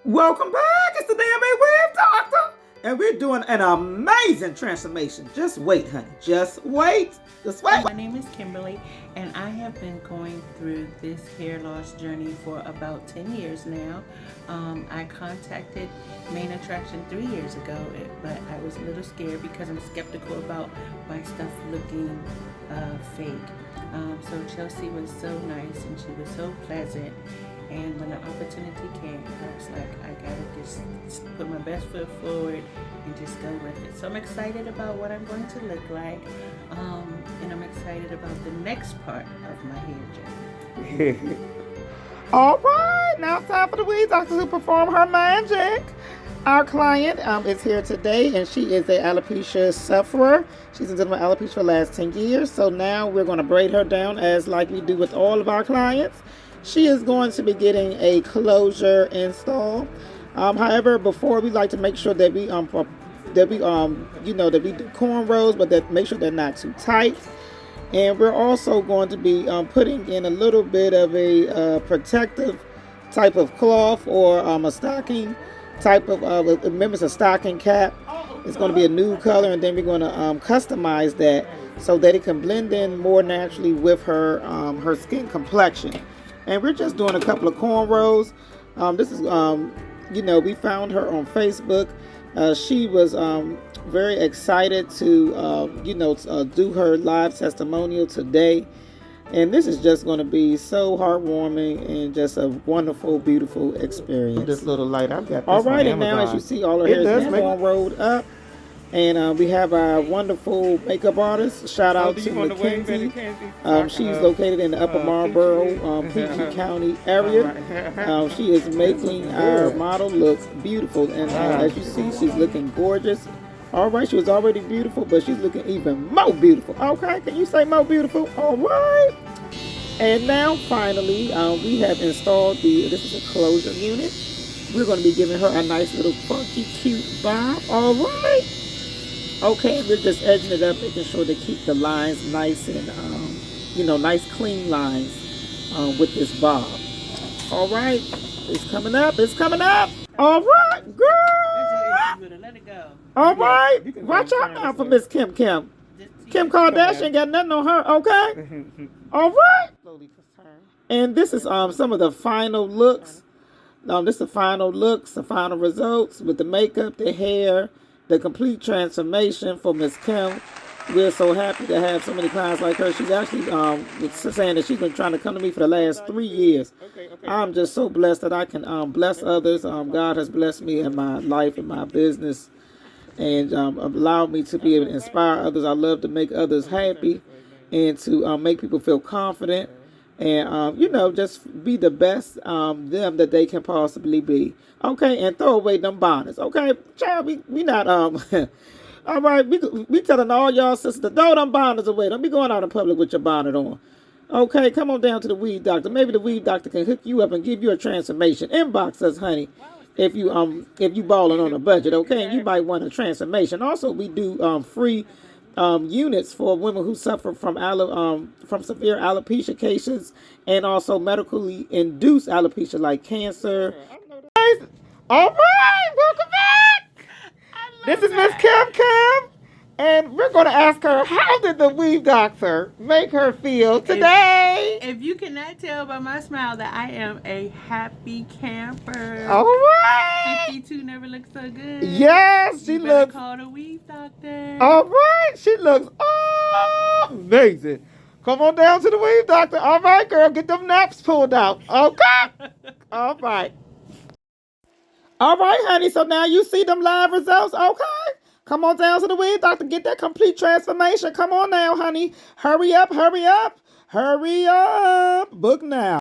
Welcome back. It's the DMA Wave Doctor. And we're doing an amazing transformation. Just wait, honey. Just wait. Just wait. My name is Kimberly, and I have been going through this hair loss journey for about 10 years now. I contacted Maneattractionz 3 years ago, but I was a little scared because I'm skeptical about my stuff looking fake. So Chelsea was so nice and she was so pleasant. And when the opportunity came, I was like, I gotta just put my best foot forward and just go with it. So I'm excited about what I'm going to look like. And I'm excited about the next part of my hair journey. All right, now it's time for the weed doctor to perform her magic. Our client is here today, and she is a alopecia sufferer. She's been dealing with alopecia for the last 10 years. So now we're going to braid her down as like we do with all of our clients. She is going to be getting a closure install. However, before we like to make sure that we do cornrows, but that make sure they're not too tight. And we're also going to be putting in a little bit of a protective type of cloth or a stocking type of, remember it's a stocking cap. It's going to be a nude color, and then we're going to customize that so that it can blend in more naturally with her her skin complexion. And we're just doing a couple of cornrows. This is, we found her on Facebook. She was very excited to, do her live testimonial today. And this is just going to be so heartwarming and just a wonderful, beautiful experience. This little light, I've got this. All right, on and now Amazon. as you see, all her hair is cornrowed up. And we have our wonderful makeup artist. Shout out to Mackenzie. She's located in the Upper Marlboro, PG County area. She is making our model look beautiful. And as you see, she's looking gorgeous. All right, she was already beautiful, but she's looking even more beautiful. Okay, can you say more beautiful? All right. And now, finally, we have installed this is a closure unit. We're going to be giving her a nice little funky, cute bob. All right. Okay, we're just edging it up, making sure to keep the lines nice and, nice clean lines with this bob. All right, it's coming up, it's coming up. All right, girl. Let it go. All right, watch out now for Miss Kim. Kim Kardashian got nothing on her, okay? All right. And this is some of the final looks. This is the final looks, the final results with the makeup, the hair, the complete transformation for Miss Kim. We're so happy to have so many clients like her. She's actually saying that she's been trying to come to me for the last 3 years. I'm just so blessed that I can bless others. God has blessed me in my life and my business and allowed me to be able to inspire others. I love to make others happy and to make people feel confident and, just be the best them that they can possibly be. Okay, and throw away them bonnets. Okay, child, we not, all right, we telling all y'all sisters to throw them bonnets away. Don't be going out in public with your bonnet on. Okay, come on down to the weed doctor. Maybe the weed doctor can hook you up and give you a transformation. Inbox us, honey, if you balling on a budget, okay? And you might want a transformation. Also, we do free units for women who suffer from severe alopecia cases and also medically induced alopecia like cancer. All right, welcome back. This is Miss Kim, and we're going to ask her, how did the weave doctor make her feel today? If you cannot tell by my smile that I am a happy camper. All right. 52 never looked so good. Yes, she looks. Call the weave doctor. All right, she looks amazing. Come on down to the weave doctor. All right, girl, get them naps pulled out. Okay. All right. All right, honey, so now you see them live results, okay? Come on down to the weave doctor, get that complete transformation. Come on now, honey. Hurry up, hurry up, hurry up. Book now.